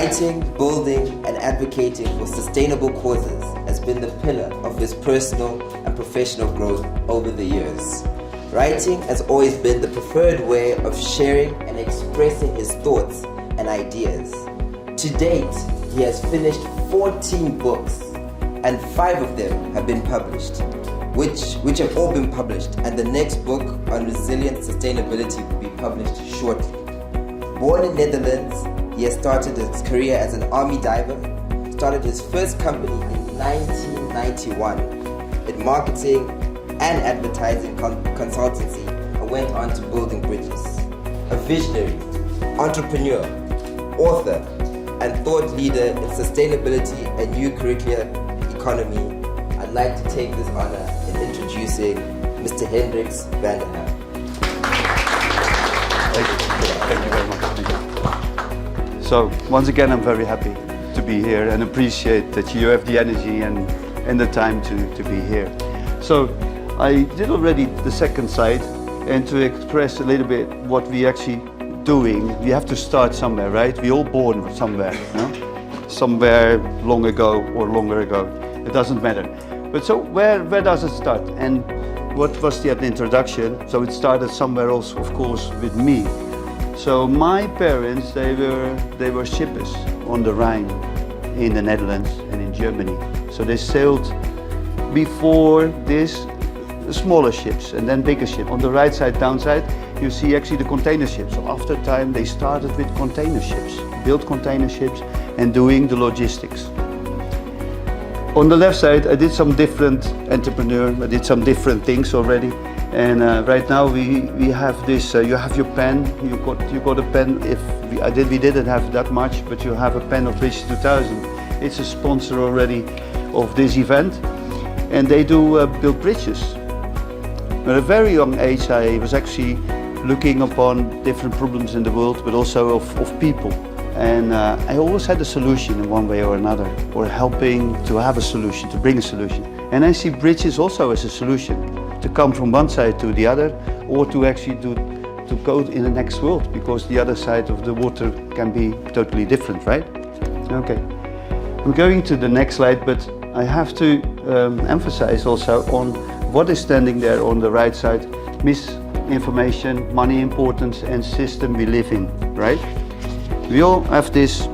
Writing, building, and advocating for sustainable causes has been the pillar of his personal and professional growth over the years. Writing has always been the preferred way of sharing and expressing his thoughts and ideas. To date, he has finished 14 books, and 5 of them have been published, which have all been published, and the next book on resilient sustainability will be published shortly. Born in Netherlands, he has started his career as an army diver, started his first company in 1991 in marketing and advertising consultancy, and went on to building bridges. A visionary, entrepreneur, author, and thought leader in sustainability and new curricular economy, I'd like to take this honor in introducing Mr. Hendrik Van Der Ham. Thank you very much. Thank you. So, once again, I'm very happy to be here and appreciate that you have the energy and the time to be here. So, I did already the second slide, and to express a little bit what we actually doing, we have to start somewhere, right? We all born somewhere, no? Somewhere long ago or longer ago. It doesn't matter. But so where does it start? And what was the introduction? So it started somewhere else, of course, with me. So my parents, they were shippers on the Rhine in the Netherlands and in Germany. So they sailed before this smaller ships and then bigger ships. On the right side, downside, you see actually the container ships. So after time, they started with container ships, built container ships and doing the logistics. On the left side, I did some different entrepreneur. I did some different things already. And right now we have this. You have your pen. You got a pen. We didn't have that much, but you have a pen of Bridge 2000. It's a sponsor already of this event, and they do build bridges. At a very young age, I was actually looking upon different problems in the world, but also of people. And I always had a solution in one way or another, or helping to have a solution, to bring a solution. And I see bridges also as a solution, to come from one side to the other, or to actually to go in the next world, because the other side of the water can be totally different, right? Okay. I'm going to the next slide, but I have to emphasize also on what is standing there on the right side: misinformation, money importance, and system we live in, right? We all have this,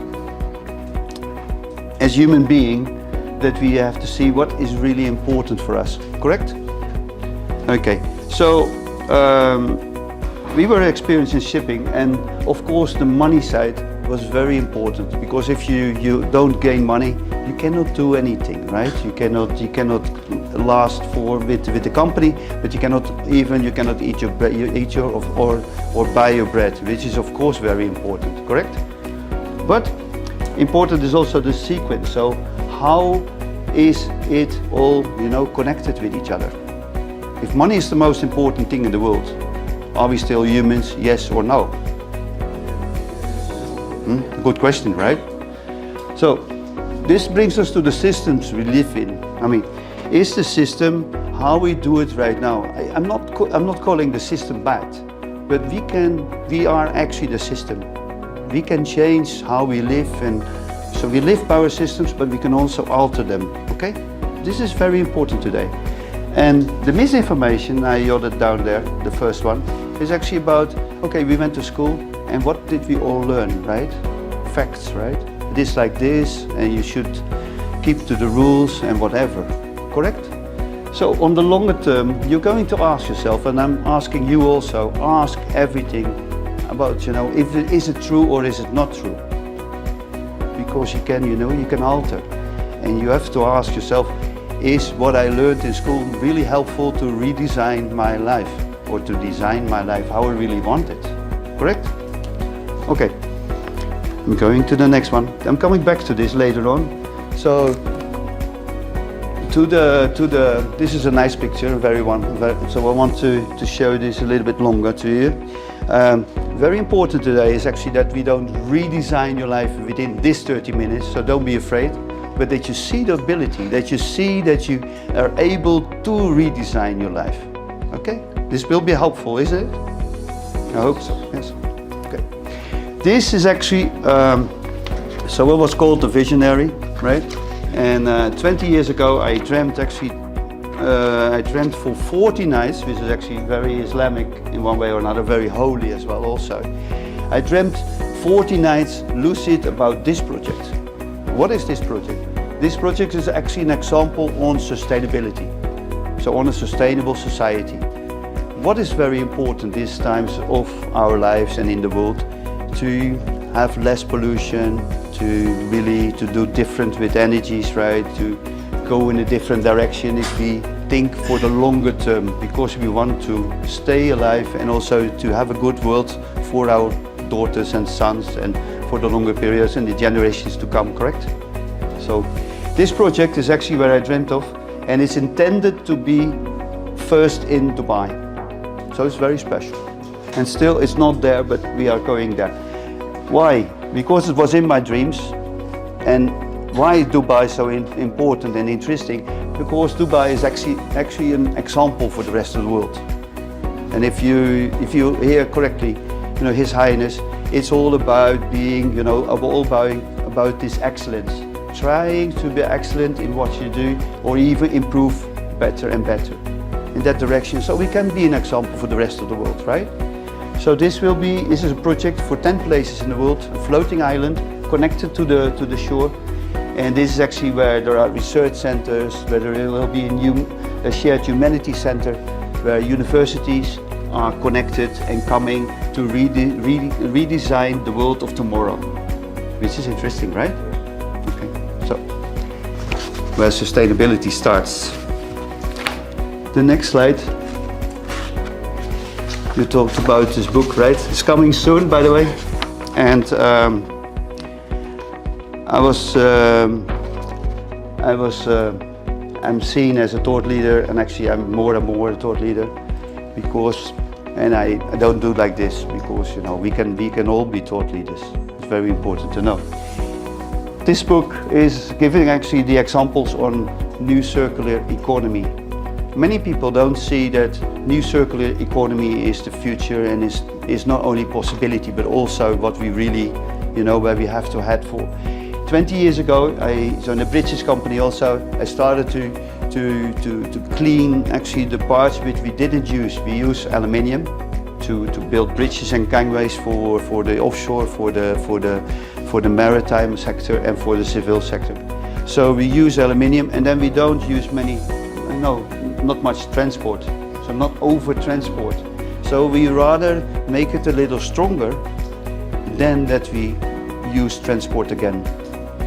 as human being, that we have to see what is really important for us, correct? Okay, so we were experienced in shipping, and of course the money side was very important, because if you don't gain money, you cannot do anything, right? You cannot last with the company, but you cannot eat your or buy your bread, which is of course very important, correct? But important is also the sequence. So how is it all, connected with each other? If money is the most important thing in the world, are we still humans? Yes or no? Good question, right? So this brings us to the systems we live in. I mean, is the system how we do it right now? I'm not calling the system bad, but we are actually the system. We can change how we live, and so we live by our systems, but we can also alter them. Okay, this is very important today. And the misinformation I jotted down there, the first one, is actually about, okay, we went to school, and what did we all learn, right? Facts, right? It is like this, and you should keep to the rules and whatever, correct? So on the longer term, you're going to ask yourself, and I'm asking you also, ask everything about, is it true or is it not true? Because you can alter, and you have to ask yourself, is what I learned in school really helpful to redesign my life, or to design my life how I really want it, correct? Okay, I'm going to the next one. I'm coming back to this later on. So this is a nice picture, so I want to show this a little bit longer to you. Very important today is actually that we don't redesign your life within this 30 minutes, so don't be afraid, but that you see the ability, that you see that you are able to redesign your life. Okay? This will be helpful, is it? I hope so, yes. Okay. This is actually So I was called a visionary, right? And 20 years ago I dreamt for 40 nights, which is actually very Islamic in one way or another, very holy as well also. I dreamt 40 nights lucid about this project. What is this project? This project is actually an example on sustainability. So on a sustainable society. What is very important these times of our lives and in the world? To have less pollution, to do different with energies, right? To go in a different direction if we think for the longer term, because we want to stay alive and also to have a good world for our daughters and sons and for the longer periods and the generations to come, correct? So this project is actually where I dreamt of, and it's intended to be first in Dubai. So it's very special. And still it's not there, but we are going there. Why? Because it was in my dreams. And why Dubai is so important and interesting? Because Dubai is actually an example for the rest of the world. And if you hear correctly, His Highness, it's all about being, about this excellence. Trying to be excellent in what you do, or even improve better and better in that direction, so we can be an example for the rest of the world, right? So this is a project for 10 places in the world, a floating island connected to the shore. And this is actually where there are research centers, where there will be a shared humanity center, where universities are connected and coming to redesign the world of tomorrow, which is interesting, right? Okay, so where sustainability starts. The next slide. You talked about this book, right? It's coming soon, by the way. And I'm seen as a thought leader, and actually I'm more and more a thought leader, because, and I don't do like this, because we can all be thought leaders. It's very important to know. This book is giving actually the examples on new circular economy. Many people don't see that new circular economy is the future and is not only possibility, but also what we really, where we have to head for. 20 years ago, so in a British company also, I started to clean actually the parts which we didn't use. We use aluminium to build bridges and gangways for the offshore, for the maritime sector and for the civil sector. So we use aluminium, and then we don't use not much transport, so not over transport. So we rather make it a little stronger than that we use transport again,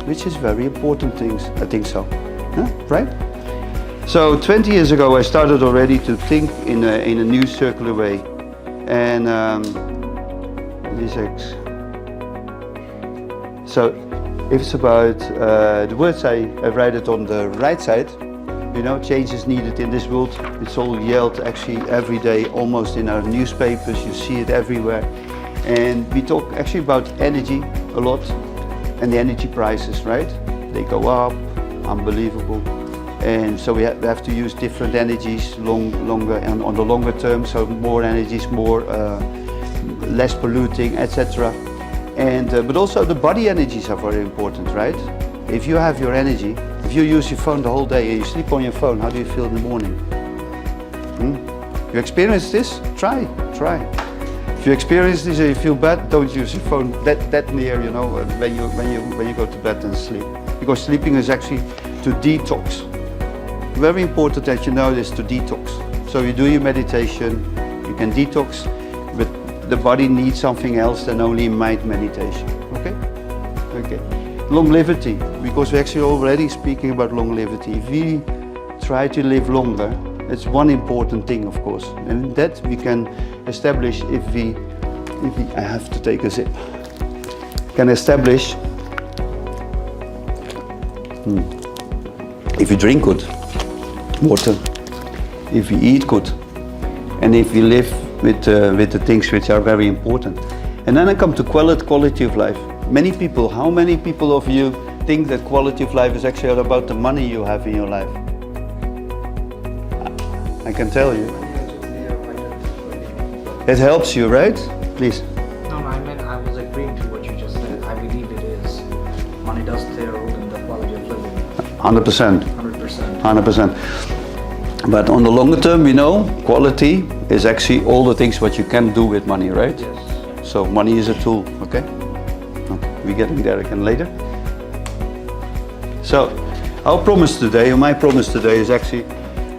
which is very important things, I think so, right? So 20 years ago I started already to think in a new circular way, and so if it's about the words I write it on the right side. Change is needed in this world. It's all yelled actually every day, almost in our newspapers. You see it everywhere. And we talk actually about energy a lot, and the energy prices, right? They go up, unbelievable. And so we have to use different energies longer and on the longer term. So more energies, less polluting, etc. And but also the body energies are very important, right? If you have your energy, if you use your phone the whole day and you sleep on your phone, how do you feel in the morning? You experience this? Try. If you experience this and you feel bad, don't use your phone that near, when you go to bed and sleep. Because sleeping is actually to detox. Very important that you know this, to detox. So you do your meditation, you can detox, but the body needs something else than only mind meditation. Okay. Longevity, because we're actually already speaking about longevity. If we try to live longer, it's one important thing, of course, and that we can establish if we I have to take a sip. Can establish if we drink good water, if we eat good, and if we live with the things which are very important. And then I come to quality of life. How many people of you think that quality of life is actually all about the money you have in your life? I can tell you. It helps you, right? Please. No, I was agreeing to what you just said. I believe it is. does play a role in the quality of living. 100%. 100%. 100%. But on the longer term, we know quality is actually all the things what you can do with money, right? Yes. So money is a tool, okay? Okay, we're getting there again later. So our promise today, or my promise today, is actually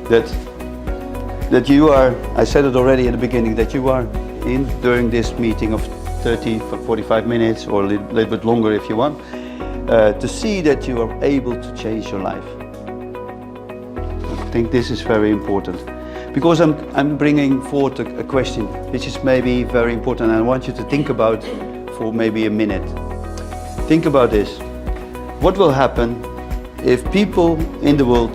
that you are, I said it already at the beginning, that you are in during this meeting of 30, 45 minutes or a little bit longer if you want, to see that you are able to change your life. I think this is very important, because I'm bringing forward a question which is maybe very important, and I want you to think about for maybe a minute. Think about this. What will happen if people in the world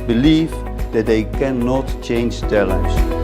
believe that they cannot change their lives?